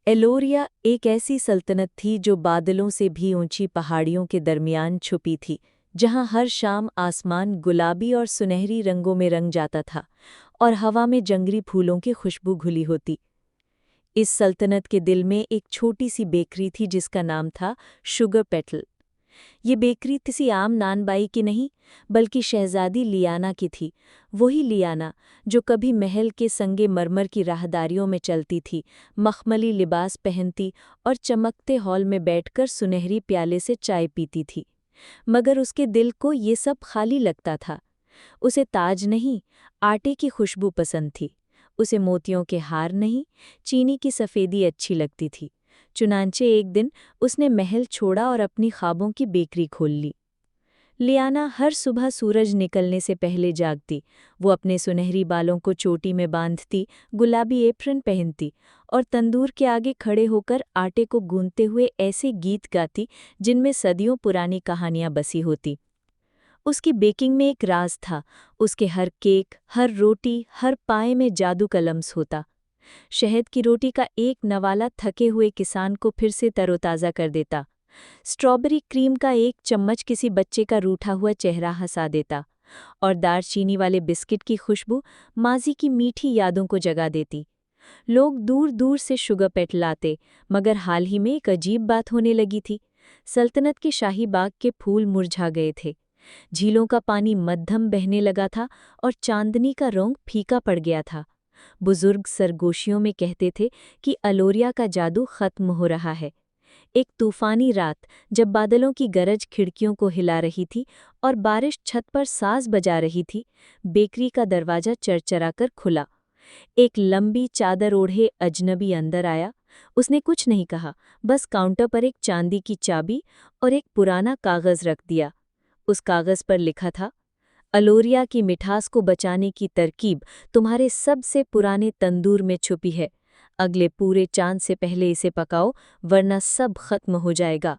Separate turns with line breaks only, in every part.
एलोरिया एक ऐसी सल्तनत थी जो बादलों से भी ऊंची पहाड़ियों के दरमियान छुपी थी, जहां हर शाम आसमान गुलाबी और सुनहरी रंगों में रंग जाता था और हवा में जंगली फूलों की खुशबू घुली होती। इस सल्तनत के दिल में एक छोटी सी बेकरी थी जिसका नाम था शुगर पेटल। ये बेकरी किसी आम नानबाई की नहीं, बल्कि शहजादी लियाना की थी। वही लियाना जो कभी महल के संगे मरमर की राहदारियों में चलती थी, मखमली लिबास पहनती और चमकते हॉल में बैठकर सुनहरी प्याले से चाय पीती थी। मगर उसके दिल को ये सब खाली लगता था। उसे ताज नहीं, आटे की खुशबू पसंद थी। उसे मोतियों के हार नहीं, चीनी की सफ़ेदी अच्छी लगती थी। चुनांचे एक दिन उसने महल छोड़ा और अपनी ख्वाबों की बेकरी खोल ली। लियाना हर सुबह सूरज निकलने से पहले जागती। वो अपने सुनहरी बालों को चोटी में बांधती, गुलाबी एप्रन पहनती और तंदूर के आगे खड़े होकर आटे को गूंथते हुए ऐसे गीत गाती जिनमें सदियों पुरानी कहानियां बसी होती। उसकी बेकिंग में एक राज था। उसके हर केक, हर रोटी, हर पाए में जादू का लम्स होता। शहद की रोटी का एक नवाला थके हुए किसान को फिर से तरोताज़ा कर देता। स्ट्रॉबेरी क्रीम का एक चम्मच किसी बच्चे का रूठा हुआ चेहरा हंसा देता। और दालचीनी वाले बिस्किट की खुशबू माजी की मीठी यादों को जगा देती। लोग दूर दूर से शुगर पेट लाते, मगर हाल ही में एक अजीब बात होने लगी थी। सल्तनत के शाही बाग के फूल मुरझा गए थे। झीलों का पानी मद्धम बहने लगा था और चांदनी का रंग फीका पड़ गया था। बुजुर्ग सरगोशियों में कहते थे कि अलोरिया का जादू खत्म हो रहा है। एक तूफानी रात, जब बादलों की गरज खिड़कियों को हिला रही थी और बारिश छत पर साज बजा रही थी, बेकरी का दरवाजा चरचराकर खुला। एक लंबी चादर ओढ़े अजनबी अंदर आया। उसने कुछ नहीं कहा, बस काउंटर पर एक चांदी की चाबी और एक पुराना कागज रख दिया। उस कागज पर लिखा था, अलोरिया की मिठास को बचाने की तरकीब तुम्हारे सबसे पुराने तंदूर में छुपी है। अगले पूरे चांद से पहले इसे पकाओ, वरना सब खत्म हो जाएगा।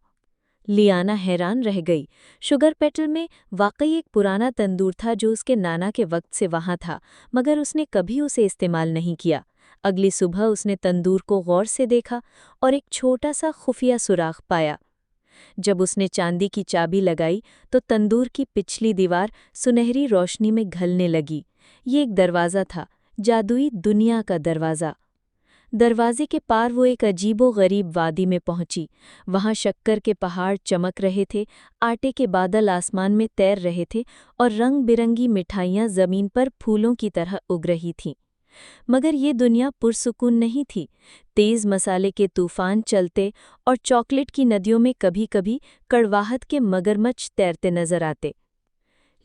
लियाना हैरान रह गई। शुगर पेटल में वाकई एक पुराना तंदूर था जो उसके नाना के वक्त से वहाँ था, मगर उसने कभी उसे इस्तेमाल नहीं किया। अगली सुबह उसने तंदूर को गौर से देखा और एक छोटा सा खुफिया सुराख पाया। जब उसने चांदी की चाबी लगाई तो तंदूर की पिछली दीवार सुनहरी रोशनी में घलने लगी। ये एक दरवाज़ा था, जादुई दुनिया का दरवाज़ा। दरवाजे के पार वो एक अजीबो-गरीब वादी में पहुंची। वहां शक्कर के पहाड़ चमक रहे थे, आटे के बादल आसमान में तैर रहे थे और रंग-बिरंगी मिठाइयां ज़मीन पर फूलों की तरह उग रही थीं। मगर ये दुनिया पुरसुकून नहीं थी। तेज़ मसाले के तूफान चलते और चॉकलेट की नदियों में कभी-कभी कड़वाहट के मगरमच्छ तैरते नजर आते।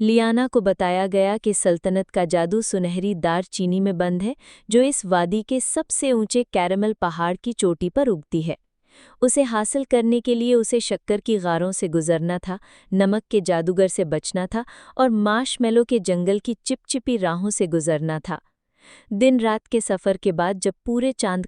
लियाना को बताया गया कि सल्तनत का जादू सुनहरी दार चीनी में बंद है, जो इस वादी के सबसे ऊंचे कैरमल पहाड़ की चोटी पर उगती है। उसे हासिल करने के लिए उसे शक्कर की गारों से गुजरना था, नमक के जादूगर से बचना था और मार्शमेलो के जंगल की चिपचिपी राहों से गुजरना था। दिन रात के सफ़र के बाद जब पूरे चांद